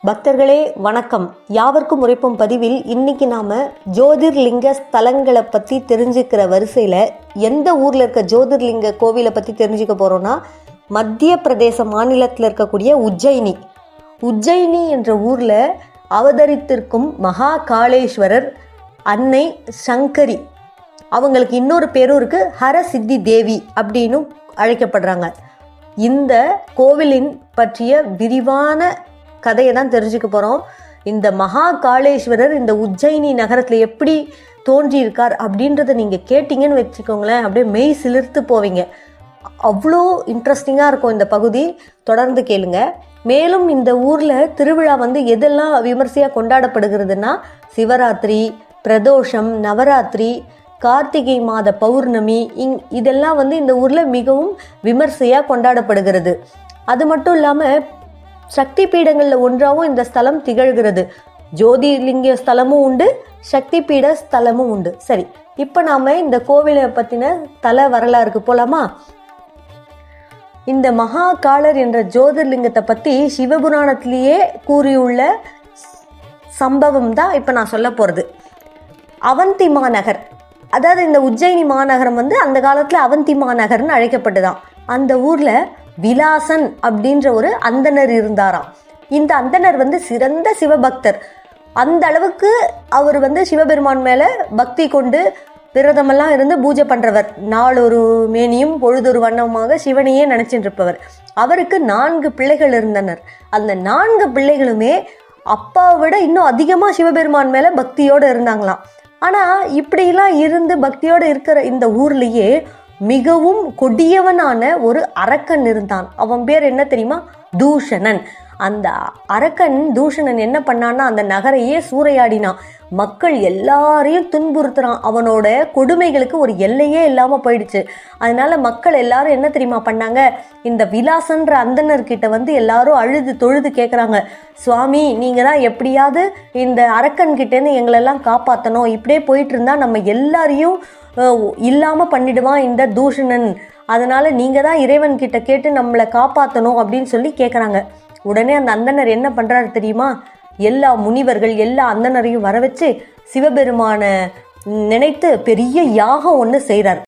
பக்தர்களே வணக்கம். யாவருக்கும் உரைப்பும் பதிவில் இன்னைக்கு நாம ஜோதிர்லிங்க ஸ்தலங்களை பற்றி தெரிஞ்சுக்கிற வரிசையில் எந்த ஊரில் இருக்க ஜோதிர்லிங்க கோவிலை பற்றி தெரிஞ்சுக்க போகிறோன்னா மத்திய பிரதேச மாநிலத்தில் இருக்கக்கூடிய உஜ்ஜயினி என்ற ஊரில் அவதரித்திருக்கும் மகா காளேஸ்வரர் அன்னை சங்கரி. அவங்களுக்கு இன்னொரு பேரும் இருக்குது, ஹர சித்தி தேவி அப்படின்னு அழைக்கப்படுறாங்க. இந்த கோவிலின் பற்றிய விரிவான கதையை தான் தெரிஞ்சுக்க போகிறோம். இந்த மகா காளேஸ்வரர் இந்த உஜ்ஜயினி நகரத்தில் எப்படி தோன்றியிருக்கார் அப்படின்றத நீங்கள் கேட்டிங்கன்னு வச்சுக்கோங்களேன், அப்படியே மெய் சிலிர்த்து போவீங்க. அவ்வளோ இன்ட்ரெஸ்டிங்காக இருக்கும் இந்த பகுதி. தொடர்ந்து கேளுங்க. மேலும் இந்த ஊரில் திருவிழா எதெல்லாம் விமர்சையாக கொண்டாடப்படுகிறதுனா சிவராத்திரி, பிரதோஷம், நவராத்திரி, கார்த்திகை மாத பௌர்ணமி, இதெல்லாம் இந்த ஊரில் மிகவும் விமர்சையாக கொண்டாடப்படுகிறது. அது மட்டும் இல்லாமல் சக்தி பீடங்களில் ஒன்றாகவும் இந்த ஸ்தலம் திகழ்கிறது. ஜோதிர்லிங்க ஸ்தலமும் உண்டு, சக்தி பீட ஸ்தலமும் உண்டு. சரி, இப்போ நாம் இந்த கோவிலை பற்றின தல வரலாறுக்கு போகலாமா? இந்த மகா காளர் என்ற ஜோதிர்லிங்கத்தை பற்றி சிவபுராணத்திலேயே கூறியுள்ள சம்பவம் தான் இப்போ நான் சொல்ல போகிறது. அவந்தி மாநகர், அதாவது இந்த உஜ்ஜயினி மாநகரம் அந்த காலத்தில் அவந்தி மாநகர்னு அழைக்கப்பட்டுதான். அந்த ஊரில் விலாசன் அப்படின்ற ஒரு அந்தனர் இருந்தாராம். இந்த அந்தனர் சிறந்த சிவபக்தர். அந்த அளவுக்கு அவர் சிவபெருமான் மேலே பக்தி கொண்டு விரதமெல்லாம் இருந்து பூஜை பண்ணுறவர். நாளொரு மேனியும் பொழுதொரு வண்ணமாக சிவனையே நினச்சிட்டு இருப்பவர். அவருக்கு 4 பிள்ளைகள் இருந்தனர். அந்த 4 பிள்ளைகளுமே அப்பாவை விட இன்னும் அதிகமாக சிவபெருமான் மேலே பக்தியோடு இருந்தாங்களாம். ஆனால் இப்படிலாம் இருந்து பக்தியோடு இருக்கிற இந்த ஊர்லேயே மிகவும் கொடியவனான ஒரு அரக்கன் இருந்தான். அவன் பேர் என்ன தெரியுமா? தூஷணன். அந்த அரக்கன் தூஷணன் என்ன பண்ணான்னா அந்த நகரையே சூறையாடினான். மக்கள் எல்லாரையும் துன்புறுத்துறான். அவனோட கொடுமைகளுக்கு ஒரு எல்லையே இல்லாமல் போயிடுச்சு. அதனால மக்கள் எல்லாரும் என்ன தெரியுமா பண்ணாங்க? இந்த விலாசன்ற அந்தனர்கிட்ட எல்லாரும் அழுது தொழுது கேட்குறாங்க, சுவாமி நீங்கள் தான் எப்படியாவது இந்த அரக்கன்கிட்டேருந்து எங்களெல்லாம் காப்பாற்றணும். இப்படியே போயிட்டு இருந்தால் நம்ம எல்லாரையும் இல்லாமல் பண்ணிடுவான் இந்த தூஷணன். அதனால் நீங்கள் தான் இறைவன்கிட்ட கேட்டு நம்மளை காப்பாற்றணும் அப்படின்னு சொல்லி கேட்குறாங்க. உடனே அந்த அந்தனர் என்ன பண்ணுறாரு தெரியுமா? எல்லா முனிவர்கள் எல்லா அந்தனரையும் வர வச்சு சிவபெருமானை நினைத்து பெரிய யாகம் ஒன்று செய்கிறார்.